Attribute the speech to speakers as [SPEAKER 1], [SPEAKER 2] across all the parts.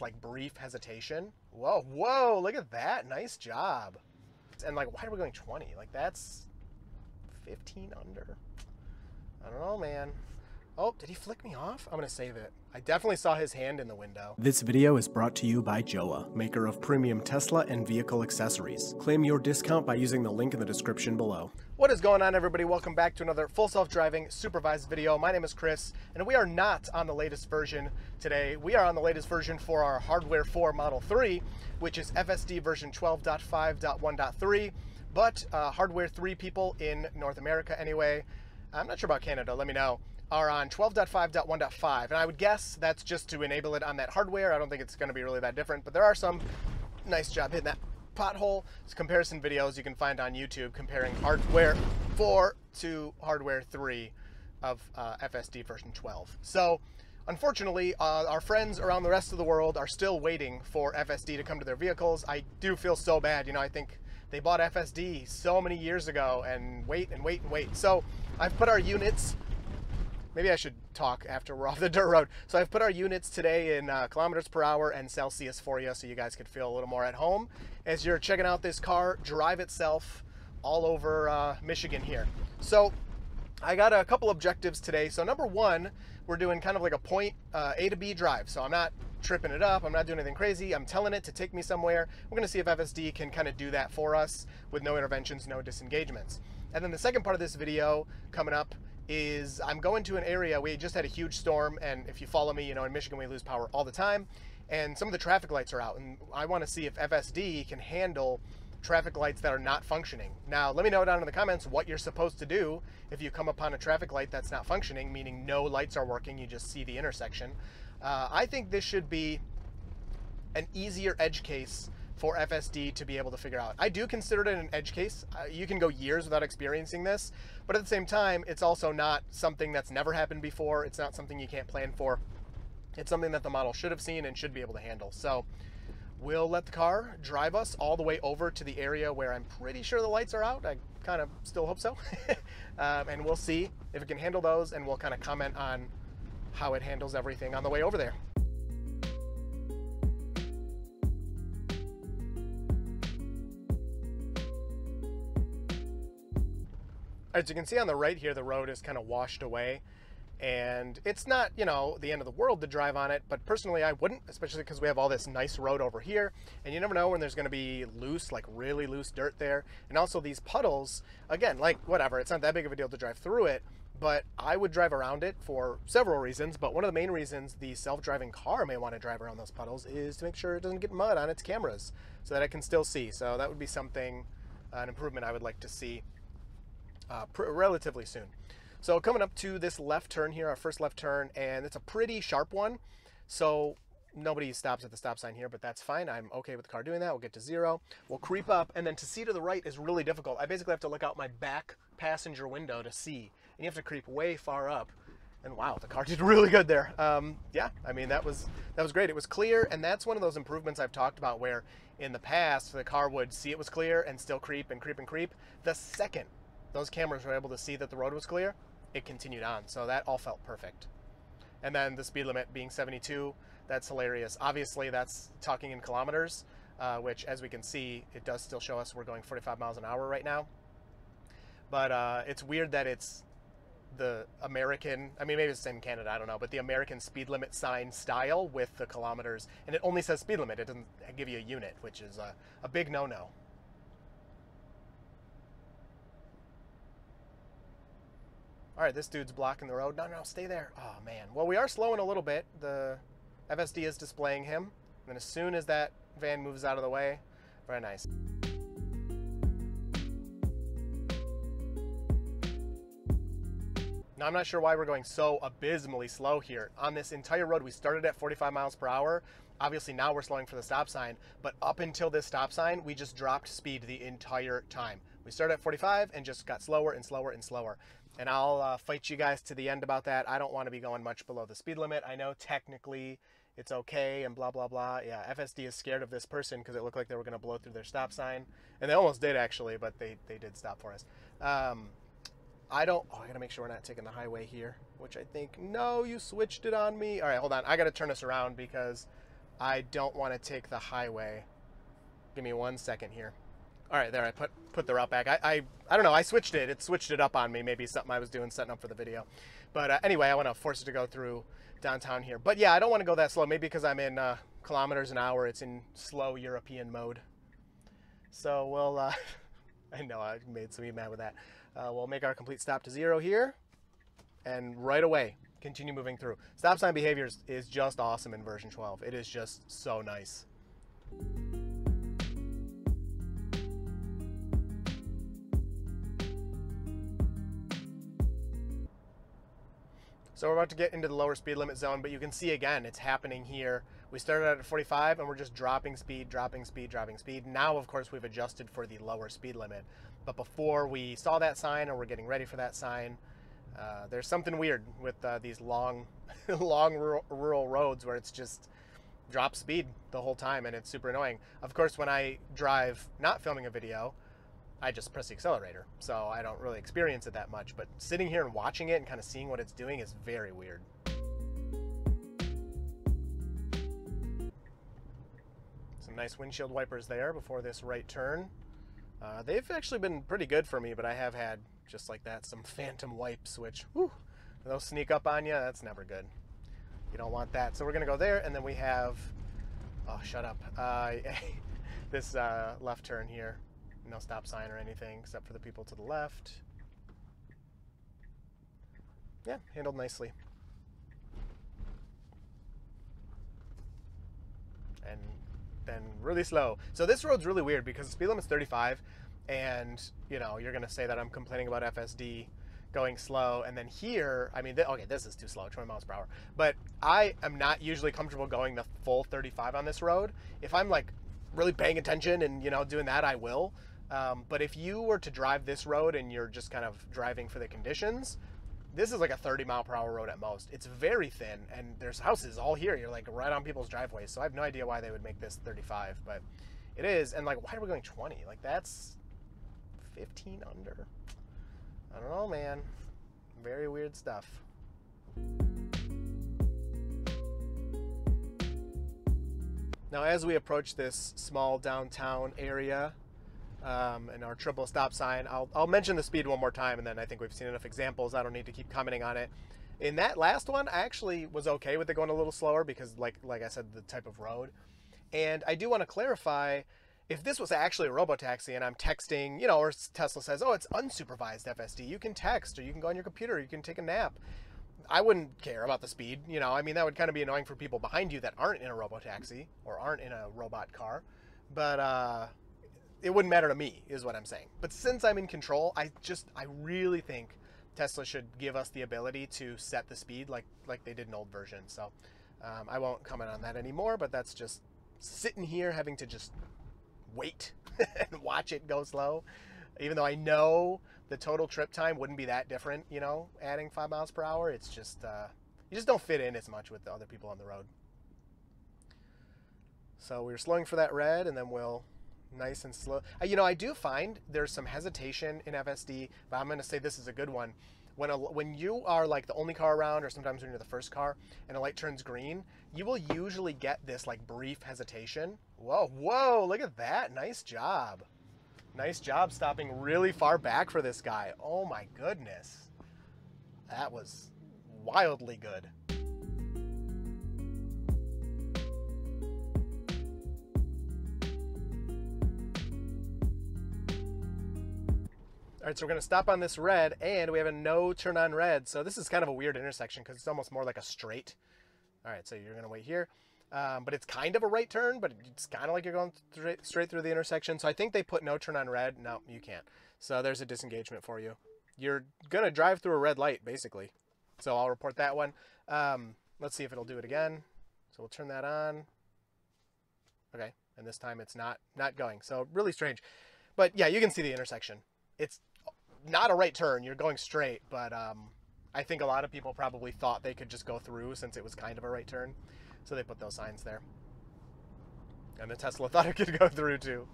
[SPEAKER 1] like brief hesitation. Whoa, whoa, look at that. Nice job. And like, why are we going 20? Like, that's 15 under. I don't know, man. Oh, did he flick me off? I'm gonna save it. I definitely saw his hand in the window.
[SPEAKER 2] This video is brought to you by Joa, maker of premium Tesla and vehicle accessories. Claim your discount by using the link in the description below.
[SPEAKER 1] What is going on, everybody? Welcome back to another full self-driving supervised video. My name is Chris, and we are not on the latest version today. We are on the latest version for our Hardware 4 Model 3, which is FSD version 12.5.1.3, but Hardware 3 people in North America anyway, I'm not sure about Canada, let me know, are on 12.5.1.5, and I would guess that's just to enable it on that hardware. I don't think it's going to be really that different, but there are some nice job hitting that pothole. It's comparison videos you can find on YouTube comparing Hardware 4 to Hardware 3 of FSD version 12. So unfortunately, our friends around the rest of the world are still waiting for FSD to come to their vehicles. I do feel so bad. You know, I think they bought FSD so many years ago and wait and wait and wait. So I've put our units, maybe I should talk after we're off the dirt road. So I've put our units today in kilometers per hour and Celsius for you so you guys could feel a little more at home as you're checking out this car drive itself all over Michigan here. So I got a couple objectives today. So number one, we're doing kind of like a point A to B drive. So I'm not tripping it up. I'm not doing anything crazy. I'm telling it to take me somewhere. We're going to see if FSD can kind of do that for us with no interventions, no disengagements. And then the second part of this video coming up is I'm going to an area. We just had a huge storm, and if you follow me, you know in Michigan we lose power all the time, and some of the traffic lights are out, and I want to see if FSD can handle traffic lights that are not functioning. Now let me know down in the comments what you're supposed to do if you come upon a traffic light that's not functioning, meaning no lights are working, you just see the intersection. I think this should be an easier edge case for FSD to be able to figure out. I do consider it an edge case. You can go years without experiencing this, but at the same time, it's also not something that's never happened before. It's not something you can't plan for. It's something that the model should have seen and should be able to handle. So we'll let the car drive us all the way over to the area where I'm pretty sure the lights are out. I kind of still hope so. And we'll see if it can handle those, and we'll kind of comment on how it handles everything on the way over there. As you can see on the right here, the road is kind of washed away, and it's not, you know, the end of the world to drive on it, but personally I wouldn't, especially because we have all this nice road over here, and you never know when there's going to be loose, like really loose dirt there. And also these puddles, again, like whatever, it's not that big of a deal to drive through it, but I would drive around it for several reasons. But one of the main reasons the self-driving car may want to drive around those puddles is to make sure it doesn't get mud on its cameras so that it can still see. So that would be something, an improvement I would like to see relatively soon. So coming up to this left turn here, our first left turn, and it's a pretty sharp one. So nobody stops at the stop sign here, but that's fine. I'm okay with the car doing that. We'll get to 0. We'll creep up, and then to see to the right is really difficult. I basically have to look out my back passenger window to see, and you have to creep way far up. And wow, the car did really good there. Yeah, I mean, that was great. It was clear, and that's one of those improvements I've talked about where in the past the car would see it was clear and still creep and creep and creep. The second those cameras were able to see that the road was clear, it continued on. So that all felt perfect. And then the speed limit being 72, that's hilarious. Obviously that's talking in kilometers, which as we can see, it does still show us we're going 45 miles an hour right now. But it's weird that it's the American, I mean, maybe it's the same in Canada, I don't know, but the American speed limit sign style with the kilometers, and it only says speed limit. It doesn't give you a unit, which is a big no-no. All right, this dude's blocking the road. No, stay there. Oh, man. Well, we are slowing a little bit. The FSD is displaying him. And then as soon as that van moves out of the way, very nice. Now, I'm not sure why we're going so abysmally slow here. On this entire road, we started at 45 miles per hour. Obviously, now we're slowing for the stop sign. But up until this stop sign, we just dropped speed the entire time. We started at 45 and just got slower and slower and slower. And I'll fight you guys to the end about that. I don't want to be going much below the speed limit. I know technically it's okay and blah, blah, blah. Yeah, FSD is scared of this person because it looked like they were going to blow through their stop sign. And they almost did, actually, but they did stop for us. I got to make sure we're not taking the highway here, which I think, no, you switched it on me. All right, hold on. I got to turn this around because I don't want to take the highway. Give me 1 second here. All right, there, I put the route back. I don't know, I switched it. It switched it up on me. Maybe something I was doing setting up for the video. But anyway, I want to force it to go through downtown here. But yeah, I don't want to go that slow. Maybe because I'm in kilometers an hour, it's in slow European mode. So we'll, I know I made some of you mad with that. We'll make our complete stop to 0 here. And right away, continue moving through. Stop sign behaviors is just awesome in version 12. It is just so nice. So we're about to get into the lower speed limit zone, but you can see again, it's happening here. We started out at 45 and we're just dropping speed, dropping speed, dropping speed. Now, of course, we've adjusted for the lower speed limit. But before we saw that sign, or we're getting ready for that sign, there's something weird with these long, long rural roads where it's just drop speed the whole time and it's super annoying. Of course, when I drive not filming a video, I just press the accelerator, so I don't really experience it that much. But sitting here and watching it and kind of seeing what it's doing is very weird. Some nice windshield wipers there before this right turn. They've actually been pretty good for me, but I have had, just like that, some phantom wipes, which, whew, they'll sneak up on you. That's never good. You don't want that. So we're going to go there, and then we have, oh, shut up, this left turn here. No stop sign or anything except for the people to the left. Yeah, handled nicely. And then really slow. So this road's really weird because the speed limit's 35, and you know, you're gonna say that I'm complaining about FSD going slow, and then here, I mean, okay, this is too slow, 20 miles per hour. But I am not usually comfortable going the full 35 on this road. If I'm like really paying attention and, you know, doing that, I will. But if you were to drive this road and you're just kind of driving for the conditions, this is like a 30 mile per hour road at most. It's very thin, and there's houses all here. You're like right on people's driveways. So I have no idea why they would make this 35, but it is. And like, why are we going 20? Like, that's 15 under. I don't know, man. Very weird stuff. Now, as we approach this small downtown area, and our triple stop sign, I'll mention the speed one more time, and then I think we've seen enough examples. I don't need to keep commenting on it. In that last one, I actually was okay with it going a little slower because, like I said, the type of road. And I do want to clarify, if this was actually a robotaxi and I'm texting, you know, or Tesla says, oh, it's unsupervised FSD, you can text, or you can go on your computer, you can take a nap, I wouldn't care about the speed. You know, I mean, that would kind of be annoying for people behind you that aren't in a robotaxi or aren't in a robot car. But it wouldn't matter to me, is what I'm saying. But since I'm in control, I really think Tesla should give us the ability to set the speed like they did in old versions. So I won't comment on that anymore, but that's just sitting here having to just wait and watch it go slow. Even though I know the total trip time wouldn't be that different, you know, adding 5 miles per hour. It's just, you just don't fit in as much with the other people on the road. So we're slowing for that red, and then we'll nice and slow. You know, I do find there's some hesitation in FSD, but I'm going to say this is a good one. When you are like the only car around, or sometimes when you're the first car and a light turns green, you will usually get this like brief hesitation. Whoa, look at that. Nice job. Nice job stopping really far back for this guy. Oh my goodness. That was wildly good. All right, so we're going to stop on this red, and we have a no turn on red. So this is kind of a weird intersection because it's almost more like a straight. All right, so you're going to wait here. But it's kind of a right turn, but it's kind of like you're going straight through the intersection. So I think they put no turn on red. No, you can't. So there's a disengagement for you. You're going to drive through a red light, basically. So I'll report that one. Let's see if it'll do it again. So we'll turn that on. Okay, and this time it's not going. So really strange. But yeah, you can see the intersection. It's not a right turn. You're going straight, but I think a lot of people probably thought they could just go through since it was kind of a right turn. So they put those signs there. And the Tesla thought it could go through too.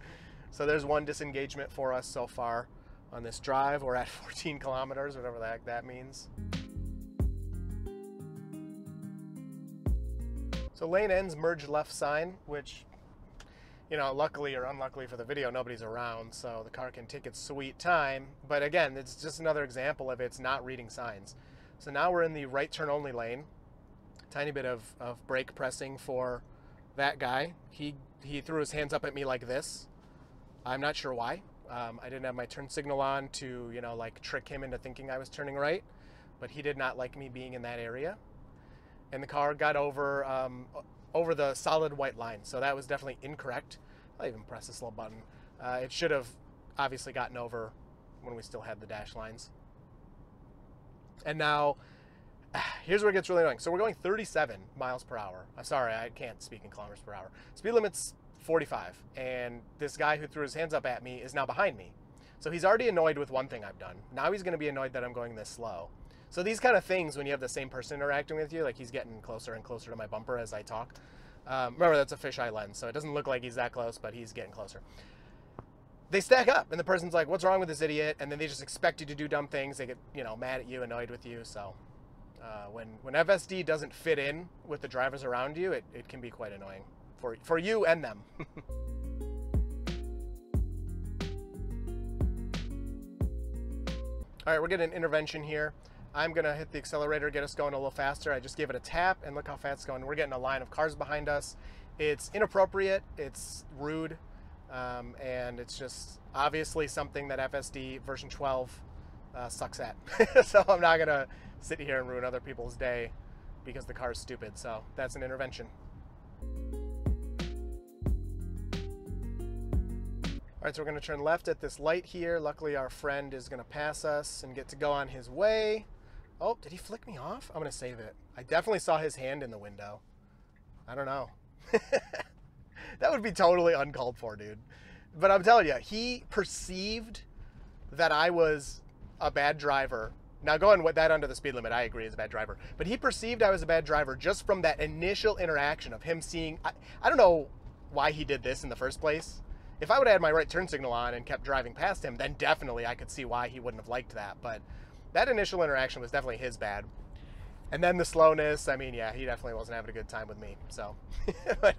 [SPEAKER 1] So there's one disengagement for us so far on this drive. We're at 14 kilometers, whatever the heck that means. So lane ends, merge left sign, which, you know, luckily or unluckily for the video, nobody's around, so the car can take its sweet time. But again, it's just another example of it's not reading signs. So now we're in the right turn only lane. Tiny bit of brake pressing for that guy. He threw his hands up at me like this. I'm not sure why. I didn't have my turn signal on to, you know, like trick him into thinking I was turning right, but he did not like me being in that area. And the car got over the solid white line, so that was definitely incorrect. I'll even press this little button. It should have obviously gotten over when we still had the dash lines. And now, here's where it gets really annoying. So we're going 37 miles per hour. I'm sorry, I can't speak in kilometers per hour. Speed limit's 45, and this guy who threw his hands up at me is now behind me. So he's already annoyed with one thing I've done. Now he's going to be annoyed that I'm going this slow. So these kind of things, when you have the same person interacting with you, like he's getting closer and closer to my bumper as I talk. Remember, that's a fisheye lens, so it doesn't look like he's that close, but he's getting closer. They stack up, and the person's like, what's wrong with this idiot? And then they just expect you to do dumb things. They get, you know, mad at you, annoyed with you. So when FSD doesn't fit in with the drivers around you, it can be quite annoying for you and them. All right, we're getting an intervention here. I'm gonna hit the accelerator, get us going a little faster. I just gave it a tap, and look how fast it's going. We're getting a line of cars behind us. It's inappropriate, it's rude, and it's just obviously something that FSD version 12 sucks at. So I'm not gonna sit here and ruin other people's day because the car's stupid. So that's an intervention. All right, so we're gonna turn left at this light here. Luckily our friend is gonna pass us and get to go on his way. Oh, did he flick me off? I'm gonna save it. I definitely saw his hand in the window. I don't know. That would be totally uncalled for, dude. But I'm telling you, he perceived that I was a bad driver. Now going with that under the speed limit, I agree, he's a bad driver. But he perceived I was a bad driver just from that initial interaction of him seeing, I don't know why he did this in the first place. If I would have had my right turn signal on and kept driving past him, then definitely I could see why he wouldn't have liked that. But that initial interaction was definitely his bad. And then the slowness, I mean, yeah, he definitely wasn't having a good time with me. So, but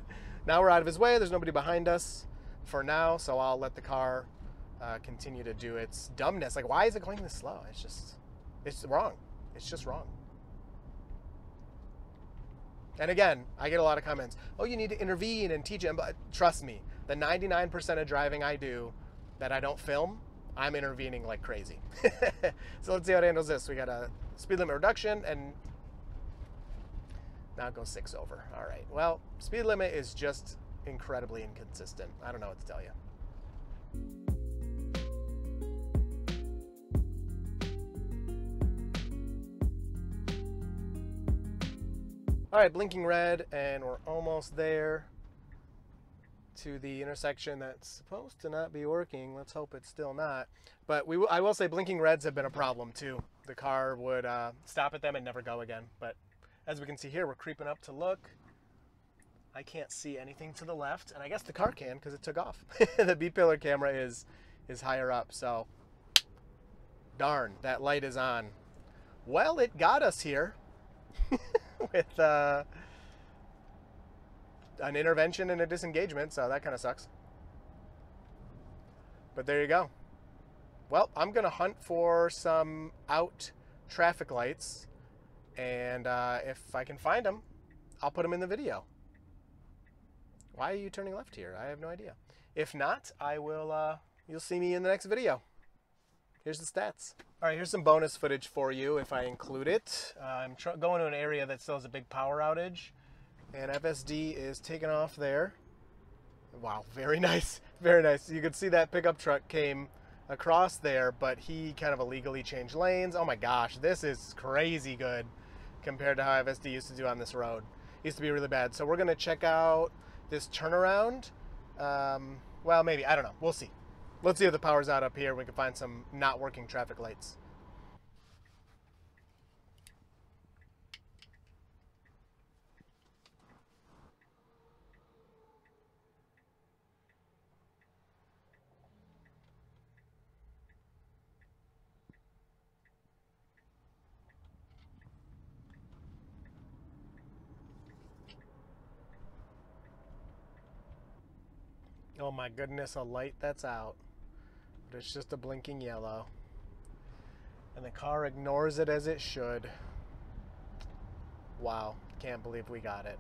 [SPEAKER 1] now we're out of his way. There's nobody behind us for now, so I'll let the car continue to do its dumbness. Like, why is it going this slow? It's wrong. It's just wrong. And again, I get a lot of comments. Oh, you need to intervene and teach him. But trust me, the 99% of driving I do that I don't film, I'm intervening like crazy. So let's see how it handles this. We got a speed limit reduction, and now it goes 6 over. All right. Well, speed limit is just incredibly inconsistent. I don't know what to tell you. All right, blinking red, and we're almost there to the intersection that's supposed to not be working. Let's hope it's still not. But I will say blinking reds have been a problem too. The car would stop at them and never go again. But as we can see here, we're creeping up to look. I can't see anything to the left, and I guess the car can because it took off. The B-pillar camera is higher up, so darn, that light is on. Well, it got us here. With an intervention and a disengagement, so that kind of sucks. But there you go. Well, I'm going to hunt for some out traffic lights, and if I can find them, I'll put them in the video. Why are you turning left here? I have no idea. If not, I will. You'll see me in the next video. Here's the stats. All right, here's some bonus footage for you if I include it. I'm going to an area that still has a big power outage, and FSD is taking off there. Wow, very nice, very nice. You could see that pickup truck came across there, but he kind of illegally changed lanes. Oh my gosh, this is crazy good compared to how FSD used to do on this road. It used to be really bad. So we're gonna check out this turnaround. Well, maybe, I don't know, we'll see. Let's see if the power's out up here. We can find some not working traffic lights. Oh my goodness, a light that's out. But it's just a blinking yellow. And the car ignores it as it should. Wow, can't believe we got it.